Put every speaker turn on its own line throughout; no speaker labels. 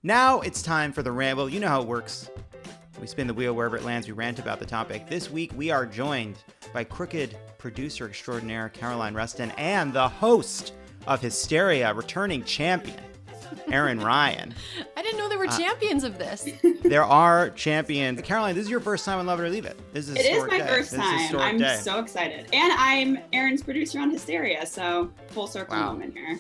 Now it's time for the Rant Wheel. You know how it works. We spin the wheel wherever it lands. We rant about the topic. This week, we are joined by Crooked producer extraordinaire Caroline Reston and the host of Hysteria, returning champion, Erin Ryan.
I didn't know there were champions of this.
There are champions. Caroline, this is your first time on Lovett Or Leave It. This is
It is my
day.
first time. I'm
day.
so excited. And I'm Erin's producer on Hysteria, so full circle moment here.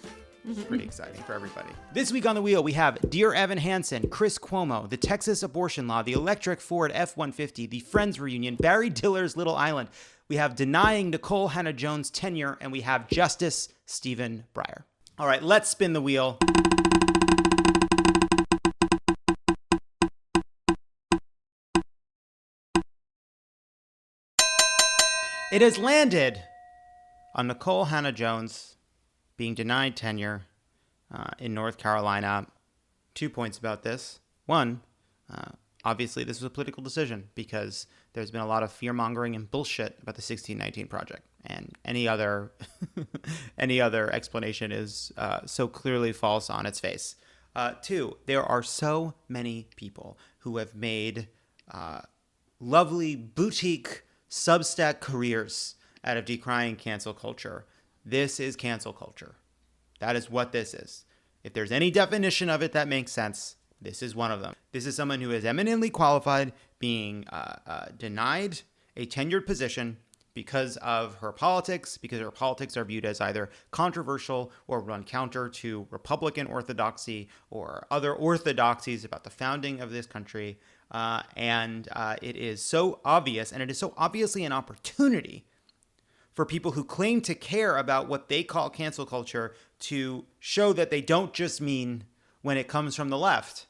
Pretty exciting for everybody. This week on the wheel, we have Dear Evan Hansen, Chris Cuomo, the Texas abortion law, the electric Ford F-150, the Friends reunion, Barry Diller's Little Island. We have denying Nikole Hannah-Jones tenure, and we have Justice Stephen Breyer. All right, let's spin the wheel. It has landed on Nikole Hannah-Jones being denied tenure in North Carolina. 2 points about this. One, obviously this was a political decision because there's been a lot of fear-mongering and bullshit about the 1619 Project. And any other explanation is so clearly false on its face. Two, there are so many people who have made lovely boutique Substack careers out of decrying cancel culture. This is cancel culture. That is what this is. If there's any definition of it that makes sense, this is one of them. This is someone who is eminently qualified being denied a tenured position because of her politics, because her politics are viewed as either controversial or run counter to Republican orthodoxy or other orthodoxies about the founding of this country. And it is so obvious, and it is so obviously an opportunity for people who claim to care about what they call cancel culture to show that they don't just mean when it comes from the left,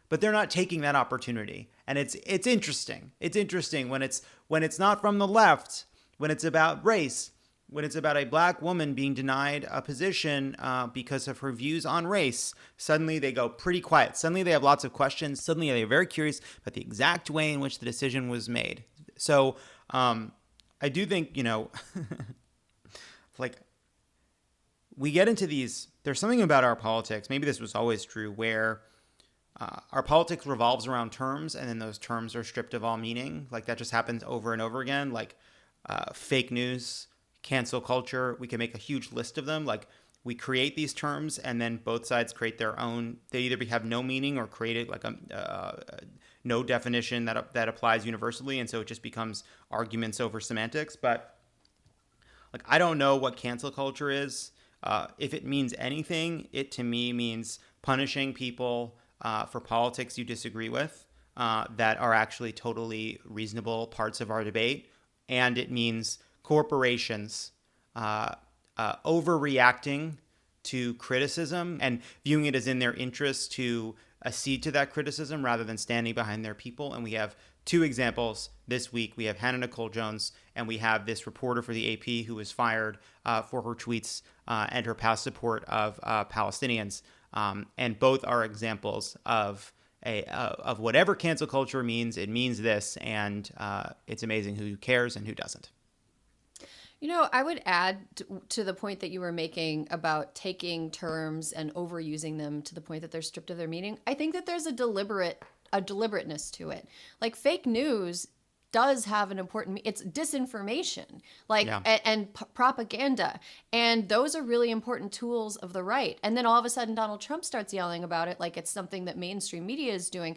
but they're not taking that opportunity. And it's interesting. It's interesting when it's not from the left, when it's about race, when it's about a black woman being denied a position because of her views on race, suddenly they go pretty quiet. Suddenly they have lots of questions. Suddenly they're very curious about the exact way in which the decision was made. So, I do think, like, we get into these, there's something about our politics, maybe this was always true, where our politics revolves around terms, and then those terms are stripped of all meaning. Like, that just happens over and over again. Like, fake news, cancel culture, we can make a huge list of them. Like, we create these terms, and then both sides create their own. They either have no meaning or create it like no definition that applies universally, and so it just becomes arguments over semantics. But like, I don't know what cancel culture is. If it means anything, it to me means punishing people for politics you disagree with that are actually totally reasonable parts of our debate, and it means corporations overreacting to criticism and viewing it as in their interest to accede to that criticism rather than standing behind their people. And we have two examples this week. We have Hannah Nicole Jones, and we have this reporter for the AP who was fired for her tweets and her past support of Palestinians. And both are examples of whatever cancel culture means. It means this, and it's amazing who cares and who doesn't.
I would add to the point that you were making about taking terms and overusing them to the point that they're stripped of their meaning. I think that there's a deliberateness to it. Like, fake news does have an important, it's disinformation, and propaganda. And those are really important tools of the right. And then all of a sudden Donald Trump starts yelling about it like it's something that mainstream media is doing.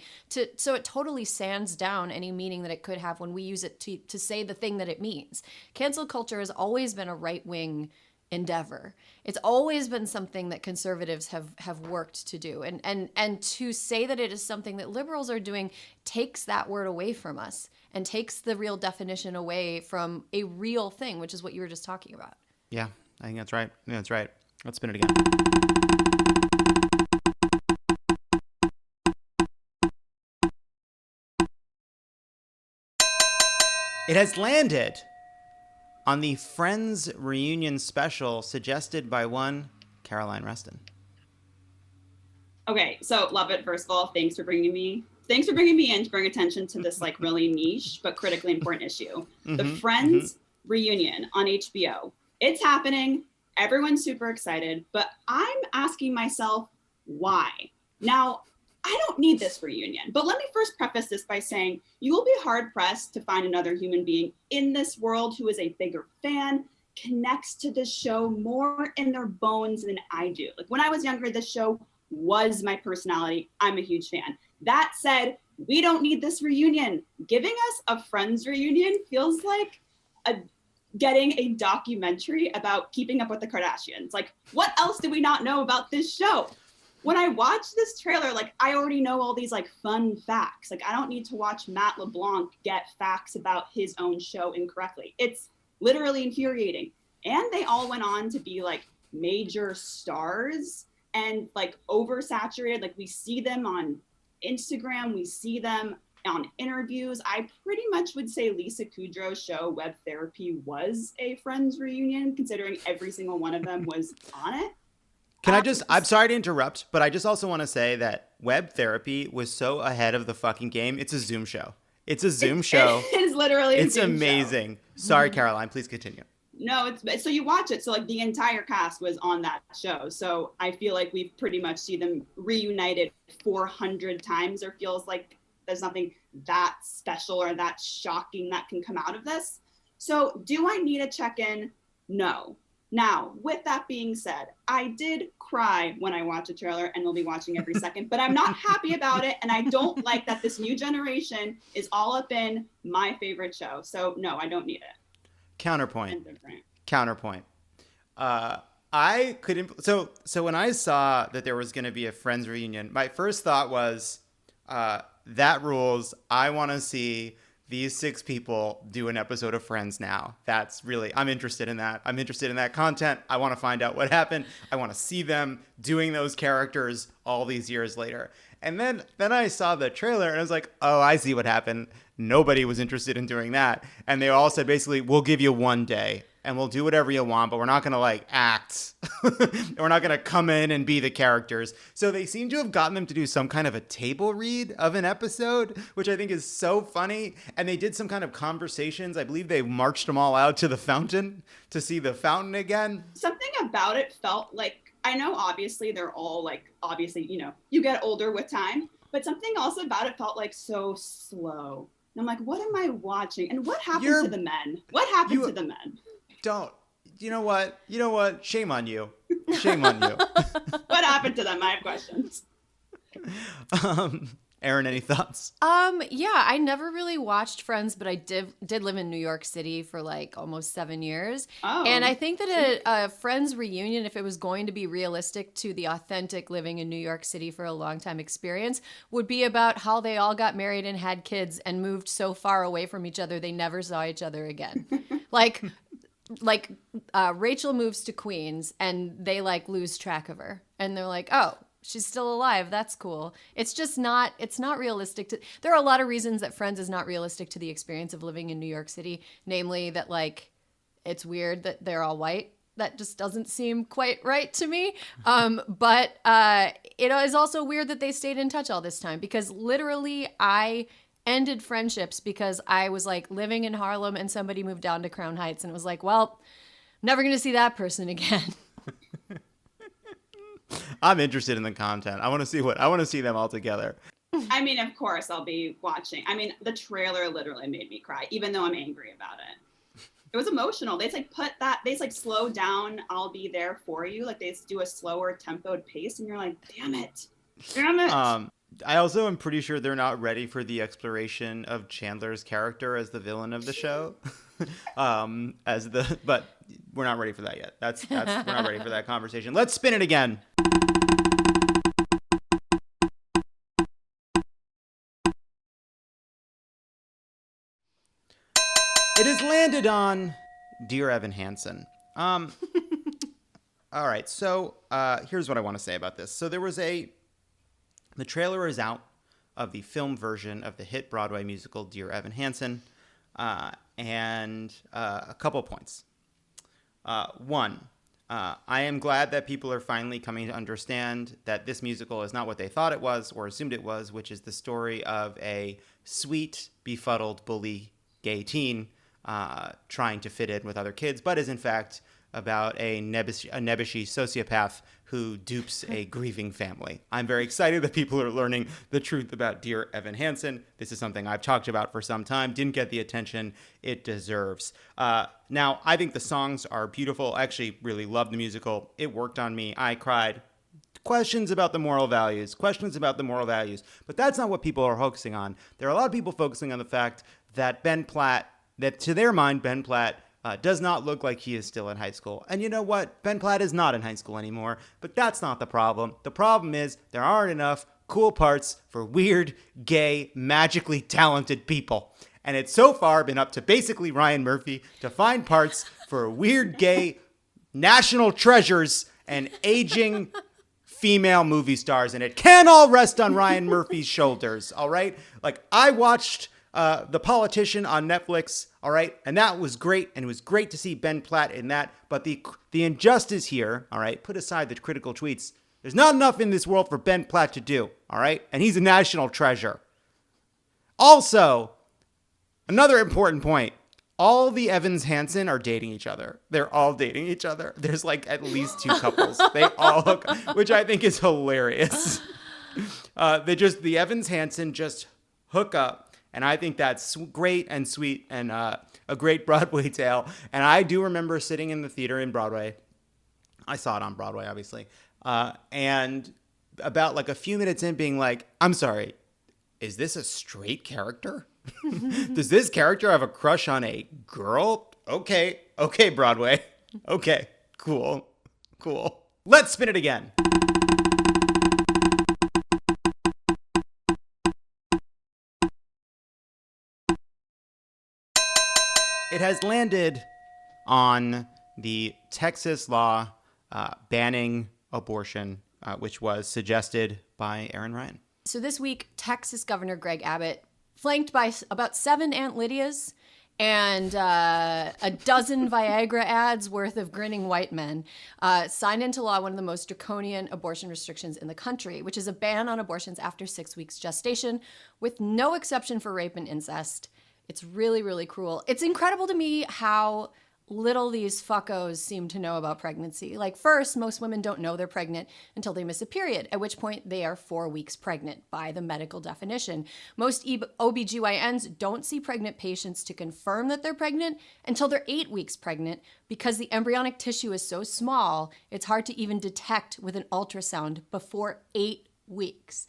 So it totally sands down any meaning that it could have when we use it to say the thing that it means. Cancel culture has always been a right-wing endeavor. It's always been something that conservatives have worked to do. And to say that it is something that liberals are doing takes that word away from us and takes the real definition away from a real thing, which is what you were just talking about.
Yeah, I think that's right. Let's spin it again. It has landed on the Friends reunion special suggested by one Caroline Reston.
Okay, so Lovett, first of all, thanks for bringing me in to bring attention to this like really niche but critically important issue. The Friends reunion on HBO. It's happening. Everyone's super excited, but I'm asking myself why. Now, I don't need this reunion. But let me first preface this by saying you will be hard pressed to find another human being in this world who is a bigger fan, connects to the show more in their bones than I do. Like when I was younger, this show was my personality. I'm a huge fan. That said, we don't need this reunion. Giving us a Friends reunion feels like getting a documentary about keeping up with the Kardashians. Like, what else do we not know about this show? When I watch this trailer, like, I already know all these, like, fun facts. Like, I don't need to watch Matt LeBlanc get facts about his own show incorrectly. It's literally infuriating. And they all went on to be, like, major stars and, like, oversaturated. Like, we see them on Instagram. We see them on interviews. I pretty much would say Lisa Kudrow's show, Web Therapy, was a Friends reunion, considering every single one of them was on it.
I'm sorry to interrupt, but I just also want to say that Web Therapy was so ahead of the fucking game. It's a Zoom show. It's a Zoom show.
It is literally a
It's
Zoom
amazing.
show.
Sorry, Caroline, please continue.
No, so you watch it. So like the entire cast was on that show. So I feel like we've pretty much seen them reunited 400 times, or feels like there's nothing that special or that shocking that can come out of this. So do I need a check-in? No. Now, with that being said, I did cry when I watched a trailer, and we'll be watching every second, but I'm not happy about it. And I don't like that this new generation is all up in my favorite show. So no, I don't need it.
Counterpoint. I couldn't. So when I saw that there was going to be a Friends reunion, my first thought was, that rules. I want to see these 6 people do an episode of Friends now. I'm interested in that. I'm interested in that content. I want to find out what happened. I want to see them doing those characters all these years later. And then I saw the trailer and I was like, oh, I see what happened. Nobody was interested in doing that. And they all said, basically, we'll give you one day and we'll do whatever you want, but we're not going to like act. We're not going to come in and be the characters. So they seem to have gotten them to do some kind of a table read of an episode, which I think is so funny. And they did some kind of conversations. I believe they marched them all out to the fountain to see the fountain again.
Something about it felt like, I know obviously they're all like, obviously, you know, you get older with time, but something also about it felt like so slow. And I'm like, what am I watching? And what happened to the men? What happened to the men?
You know what? Shame on you. Shame on you.
What happened to them? I have questions.
Erin, any thoughts?
Yeah, I never really watched Friends, but I did live in New York City for like almost 7 years.
Oh,
and I think that a Friends reunion, if it was going to be realistic to the authentic living in New York City for a long time experience, would be about how they all got married and had kids and moved so far away from each other they never saw each other again. like Rachel moves to Queens and they like lose track of her and they're like, oh, she's still alive. That's cool. It's not realistic there are a lot of reasons that Friends is not realistic to the experience of living in New York City. Namely that like, it's weird that they're all white. That just doesn't seem quite right to me. But it is also weird that they stayed in touch all this time, because literally I ended friendships because I was like living in Harlem and somebody moved down to Crown Heights and it was like, well, I'm never going to see that person again.
I'm interested in the content. I want to see them all together.
I mean, of course I'll be watching. I mean, the trailer literally made me cry, even though I'm angry about it. It was emotional. They slow down, I'll be there for you. Like they do a slower tempoed pace and you're like, damn it.
I also am pretty sure they're not ready for the exploration of Chandler's character as the villain of the show. But we're not ready for that yet. We're not ready for that conversation. Let's spin it again. It has landed on Dear Evan Hansen. All right, so here's what I want to say about this. So the trailer is out of the film version of the hit Broadway musical Dear Evan Hansen, and a couple points. One, I am glad that people are finally coming to understand that this musical is not what they thought it was or assumed it was, which is the story of a sweet, befuddled, bully gay teen trying to fit in with other kids, but is in fact about a nebbishy sociopath who dupes a grieving family. I'm very excited that people are learning the truth about Dear Evan Hansen. This is something I've talked about for some time, didn't get the attention it deserves. Now, I think the songs are beautiful. I actually really love the musical. It worked on me. I cried. Questions about the moral values. But that's not what people are focusing on. There are a lot of people focusing on the fact that that to their mind, Ben Platt does not look like he is still in high school. And you know what? Ben Platt is not in high school anymore, but that's not the problem. The problem is there aren't enough cool parts for weird, gay, magically talented people. And it's so far been up to basically Ryan Murphy to find parts for weird, gay, national treasures and aging female movie stars. And it can all rest on Ryan Murphy's shoulders, all right? Like, I watched The Politician on Netflix, all right? And that was great, and it was great to see Ben Platt in that. But the injustice here, all right, put aside the critical tweets, there's not enough in this world for Ben Platt to do, all right? And he's a national treasure. Also, another important point, all the Evans Hansen are dating each other. They're all dating each other. There's like at least 2 couples. They all hook, which I think is hilarious. The Evans Hansen just hook up. And I think that's great and sweet and a great Broadway tale. And I do remember sitting in the theater in Broadway. I saw it on Broadway, obviously. And about like a few minutes in being like, I'm sorry, is this a straight character? Does this character have a crush on a girl? Okay, Broadway. Okay, cool. Let's spin it again. It has landed on the Texas law banning abortion, which was suggested by Erin Ryan.
So this week, Texas Governor Greg Abbott, flanked by about 7 Aunt Lydias and a dozen Viagra ads worth of grinning white men, signed into law one of the most draconian abortion restrictions in the country, which is a ban on abortions after 6 weeks gestation, with no exception for rape and incest. It's really, really cruel. It's incredible to me how little these fuckos seem to know about pregnancy. Like, first, most women don't know they're pregnant until they miss a period, at which point they are 4 weeks pregnant by the medical definition. Most OBGYNs don't see pregnant patients to confirm that they're pregnant until they're 8 weeks pregnant, because the embryonic tissue is so small, it's hard to even detect with an ultrasound before 8 weeks.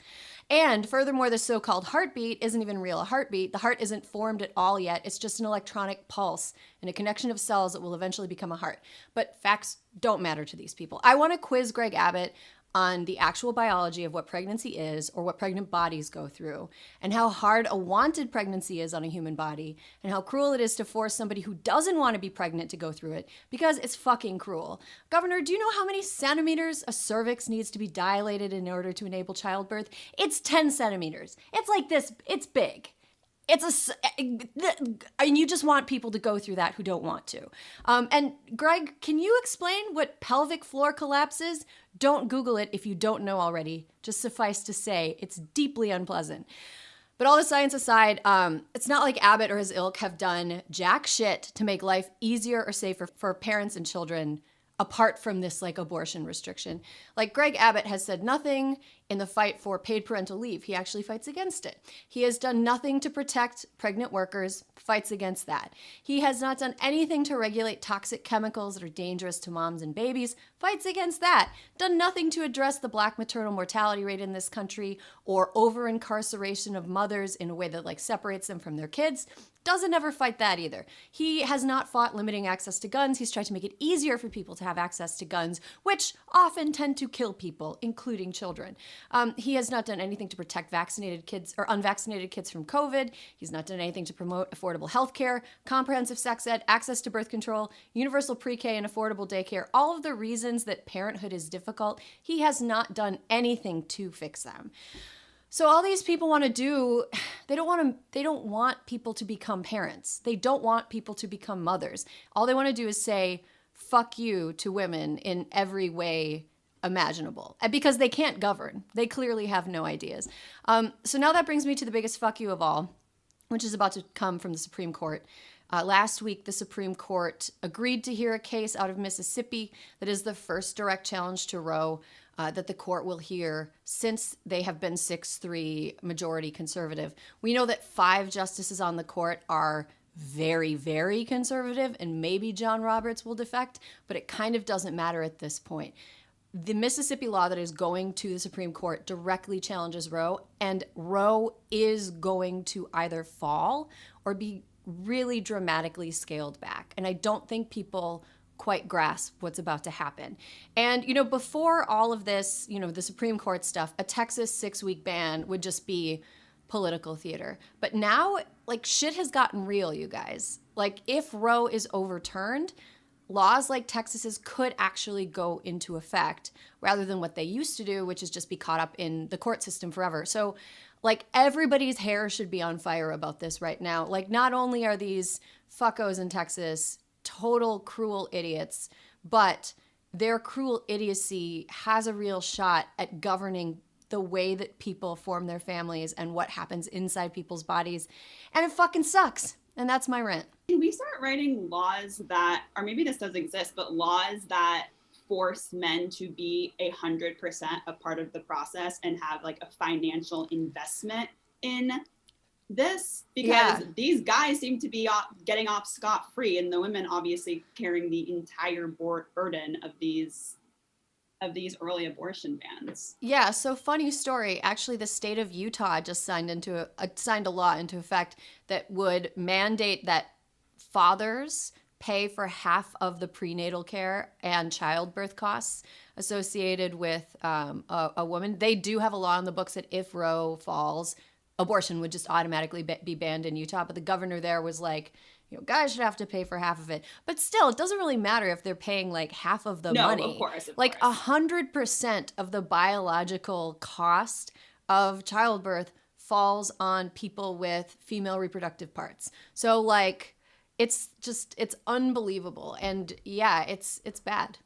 And furthermore, the so-called heartbeat isn't even real a heartbeat. The heart isn't formed at all yet. It's just an electronic pulse and a connection of cells that will eventually become a heart. But facts don't matter to these people. I want to quiz Greg Abbott on the actual biology of what pregnancy is, or what pregnant bodies go through, and how hard a wanted pregnancy is on a human body, and how cruel it is to force somebody who doesn't want to be pregnant to go through it, because it's fucking cruel. Governor, do you know how many centimeters a cervix needs to be dilated in order to enable childbirth? It's 10 centimeters. It's like this. It's big. And you just want people to go through that who don't want to. And Greg, can you explain what pelvic floor collapse is? Don't Google it if you don't know already. Just suffice to say, it's deeply unpleasant. But all the science aside, it's not like Abbott or his ilk have done jack shit to make life easier or safer for parents and children apart from this like abortion restriction. Like, Greg Abbott has said nothing in the fight for paid parental leave. He actually fights against it. He has done nothing to protect pregnant workers, fights against that. He has not done anything to regulate toxic chemicals that are dangerous to moms and babies, fights against that. Done nothing to address the black maternal mortality rate in this country, or over-incarceration of mothers in a way that like separates them from their kids. Doesn't ever fight that either. He has not fought limiting access to guns. He's tried to make it easier for people to have access to guns, which often tend to kill people, including children. He has not done anything to protect vaccinated kids or unvaccinated kids from COVID. He's not done anything to promote affordable health care, comprehensive sex ed, access to birth control, universal pre-K and affordable daycare. All of the reasons that parenthood is difficult, he has not done anything to fix them. So all these people want to do, they don't want people to become parents. They don't want people to become mothers. All they want to do is say, fuck you to women in every way imaginable. Because they can't govern. They clearly have no ideas. So now that brings me to the biggest fuck you of all, which is about to come from the Supreme Court. Last week, the Supreme Court agreed to hear a case out of Mississippi that is the first direct challenge to Roe that the court will hear since they have been 6-3 majority conservative. We know that 5 justices on the court are very, very conservative, and maybe John Roberts will defect, but it kind of doesn't matter at this point. The Mississippi law that is going to the Supreme Court directly challenges Roe, and Roe is going to either fall or be really dramatically scaled back. And I don't think people quite grasp what's about to happen. And, before all of this, the Supreme Court stuff, a Texas 6-week ban would just be political theater. But now, shit has gotten real, you guys. If Roe is overturned, laws like Texas's could actually go into effect rather than what they used to do, which is just be caught up in the court system forever. So, everybody's hair should be on fire about this right now. Not only are these fuckos in Texas total cruel idiots, but their cruel idiocy has a real shot at governing the way that people form their families and what happens inside people's bodies. And it fucking sucks. And that's my rant.
Can we start writing laws that, or maybe this does exist, but laws that force men to be 100% a part of the process and have a financial investment in this? Because these guys seem to be getting off scot-free, and the women obviously carrying the entire burden of these early abortion bans.
Yeah, so funny story. Actually, the state of Utah just signed a law into effect that would mandate that fathers pay for half of the prenatal care and childbirth costs associated with a woman. They do have a law in the books that if Roe falls, abortion would just automatically be banned in Utah. But the governor there was like, guys should have to pay for half of it. But still, it doesn't really matter if they're paying half of the money.
No, of course.
100% of the biological cost of childbirth falls on people with female reproductive parts. So it's unbelievable. And yeah, it's bad.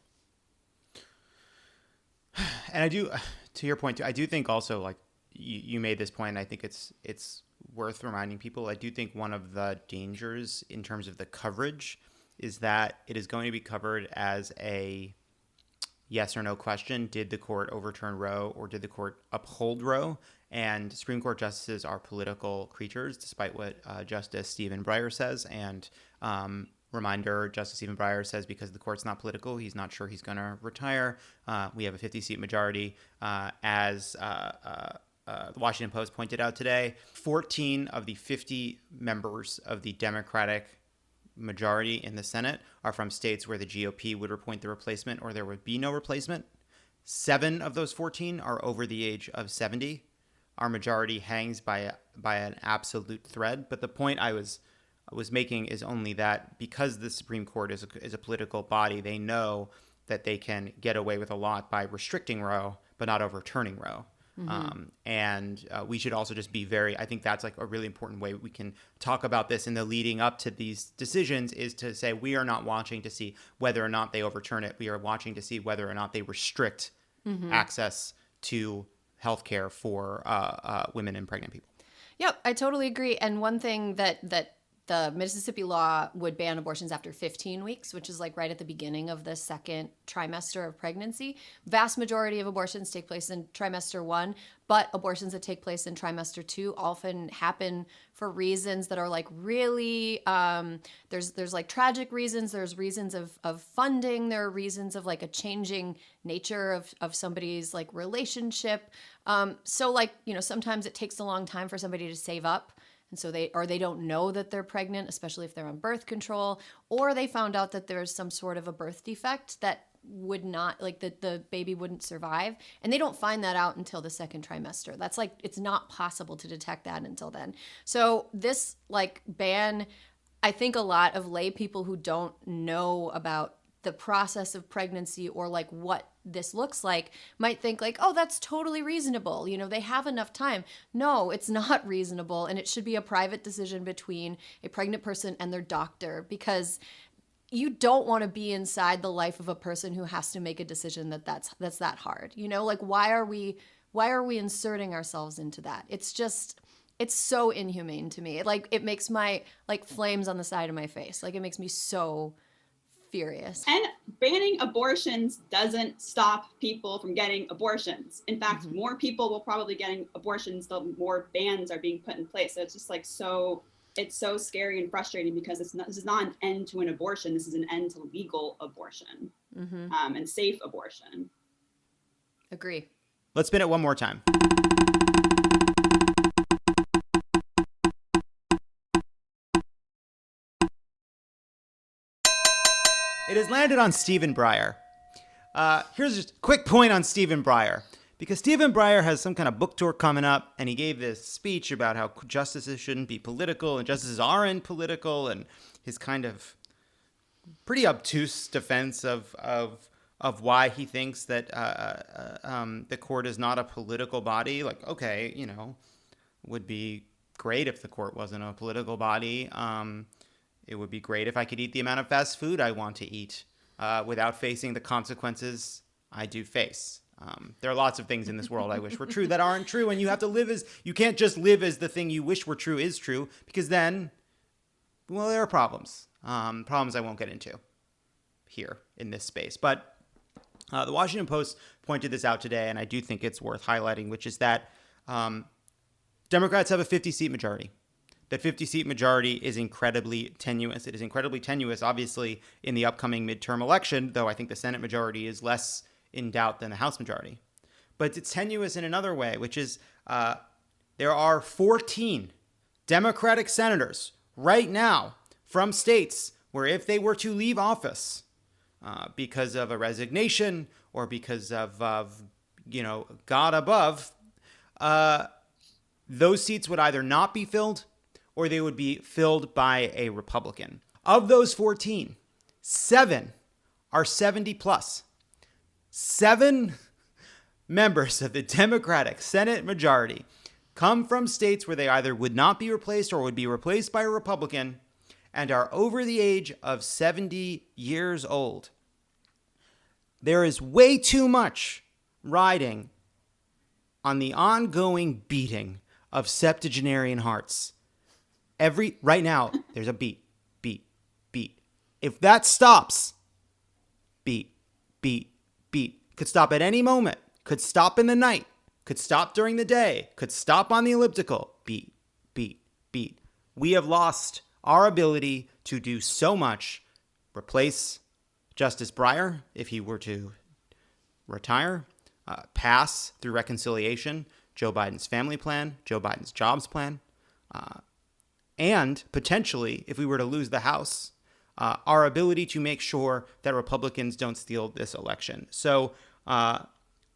And I do, to your point, I do think also you made this point. I think it's worth reminding people. I do think one of the dangers in terms of the coverage is that it is going to be covered as a yes or no question. Did the court overturn Roe or did the court uphold Roe? And Supreme Court justices are political creatures, despite what Justice Stephen Breyer says. And reminder, Justice Stephen Breyer says because the court's not political, he's not sure he's going to retire. We have a 50-seat majority. As the Washington Post pointed out today, 14 of the 50 members of the Democratic majority in the Senate are from states where the GOP would appoint the replacement or there would be no replacement. 7 of those 14 are over the age of 70. Our majority hangs by an absolute thread. But the point I was making is only that because the Supreme Court is a political body, they know that they can get away with a lot by restricting Roe, but not overturning Roe. Mm-hmm. We should also just be I think that's a really important way we can talk about this in the leading up to these decisions is to say we are not watching to see whether or not they overturn it. We are watching to see whether or not they restrict access to healthcare for women and pregnant people.
Yep, I totally agree. And one thing that the Mississippi law would ban abortions after 15 weeks, which is right at the beginning of the second trimester of pregnancy. Vast majority of abortions take place in trimester 1, but abortions that take place in trimester 2 often happen for reasons that are really, there's tragic reasons, there's reasons of funding, there are reasons of a changing nature of somebody's relationship. So sometimes it takes a long time for somebody to save up. And so they don't know that they're pregnant, especially if they're on birth control, or they found out that there's some sort of a birth defect that would not, the baby wouldn't survive. And they don't find that out until the second trimester. That's it's not possible to detect that until then. So this ban, I think a lot of lay people who don't know about the process of pregnancy or what this looks like might think oh, that's totally reasonable. They have enough time. No, it's not reasonable. And it should be a private decision between a pregnant person and their doctor, because you don't want to be inside the life of a person who has to make a decision that's that hard. Why are we inserting ourselves into that? It's just, It's so inhumane to me. Like, it makes my, like, flames on the side of my face. Like, it makes me so furious.
And banning abortions doesn't stop people from getting abortions. In fact, more people will probably getting abortions the more bans are being put in place. So it's just like it's so scary and frustrating because this is not an end to an abortion. This is an end to legal abortion and safe abortion.
Agree.
Let's spin it one more time. It has landed on Stephen Breyer. Here's just a quick point on Stephen Breyer. Because Stephen Breyer has some kind of book tour coming up, and he gave this speech about how justices shouldn't be political, and justices aren't political, and his kind of pretty obtuse defense of why he thinks that the court is not a political body. Like, okay, you know, would be great if the court wasn't a political body. It would be great if I could eat the amount of fast food I want to eat without facing the consequences I do face. There are lots of things in this world I wish were true that aren't true, and you have to live as, you can't just live as the thing you wish were true is true, because then, well, there are problems. Problems I won't get into here in this space. But the Washington Post pointed this out today, and I do think it's worth highlighting, which is that Democrats have a 50-seat majority. That 50-seat majority is incredibly tenuous. It is incredibly tenuous, obviously, in the upcoming midterm election, though I think the Senate majority is less in doubt than the House majority. But it's tenuous in another way, which is there are 14 Democratic senators right now from states where if they were to leave office because of a resignation or because of God above, those seats would either not be filled or they would be filled by a Republican. Of those 14, 7 are 70 plus. 7 members of the Democratic Senate majority come from states where they either would not be replaced or would be replaced by a Republican and are over the age of 70 years old. There is way too much riding on the ongoing beating of septuagenarian hearts. Right now, there's a beat, beat, beat. If that stops, beat, beat, beat. Could stop at any moment. Could stop in the night. Could stop during the day. Could stop on the elliptical. Beat, beat, beat. We have lost our ability to do so much. Replace Justice Breyer if he were to retire. Pass through reconciliation Joe Biden's family plan, Joe Biden's jobs plan. And potentially, if we were to lose the House, our ability to make sure that Republicans don't steal this election. So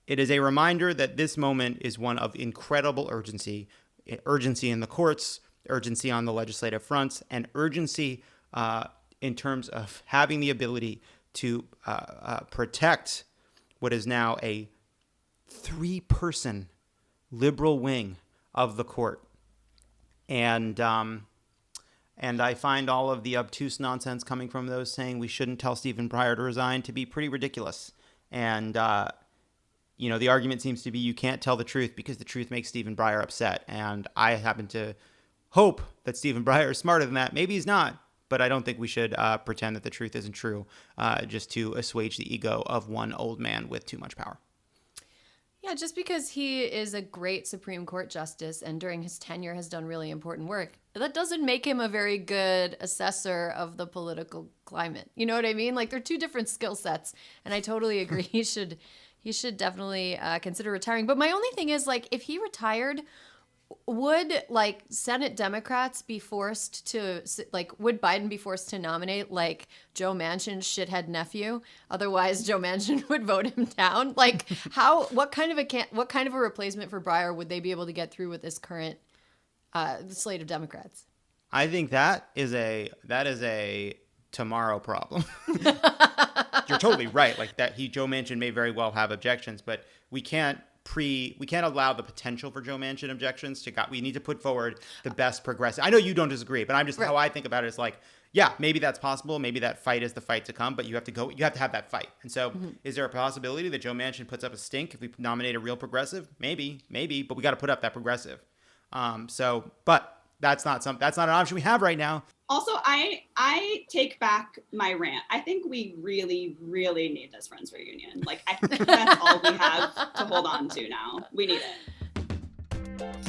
it is a reminder that this moment is one of incredible urgency in the courts, urgency on the legislative fronts, and urgency in terms of having the ability to protect what is now a 3-person liberal wing of the court. And I find all of the obtuse nonsense coming from those saying we shouldn't tell Stephen Breyer to resign to be pretty ridiculous. And, the argument seems to be you can't tell the truth because the truth makes Stephen Breyer upset. And I happen to hope that Stephen Breyer is smarter than that. Maybe he's not, but I don't think we should pretend that the truth isn't true just to assuage the ego of one old man with too much power.
Yeah, just because he is a great Supreme Court justice and during his tenure has done really important work, that doesn't make him a very good assessor of the political climate. You know what I mean? Like, they're two different skill sets, and I totally agree. He should definitely consider retiring. But my only thing is, like, if he retired, would Senate Democrats be forced to, would Biden be forced to nominate Joe Manchin's shithead nephew? Otherwise, Joe Manchin would vote him down. What kind of a replacement for Breyer would they be able to get through with this current slate of Democrats?
I think that is a tomorrow problem. You're totally right. Joe Manchin may very well have objections, but we can't allow the potential for Joe Manchin objections we need to put forward the best progressive. I know you don't disagree, but I'm just, how I think about it is yeah, maybe that's possible. Maybe that fight is the fight to come, but you have to have that fight. And so is there a possibility that Joe Manchin puts up a stink if we nominate a real progressive? Maybe, but we got to put up that progressive. But that's not an option we have right now.
Also, I take back my rant. I think we really, really need this Friends reunion. Like, I think that's all we have to hold on to now. We need it.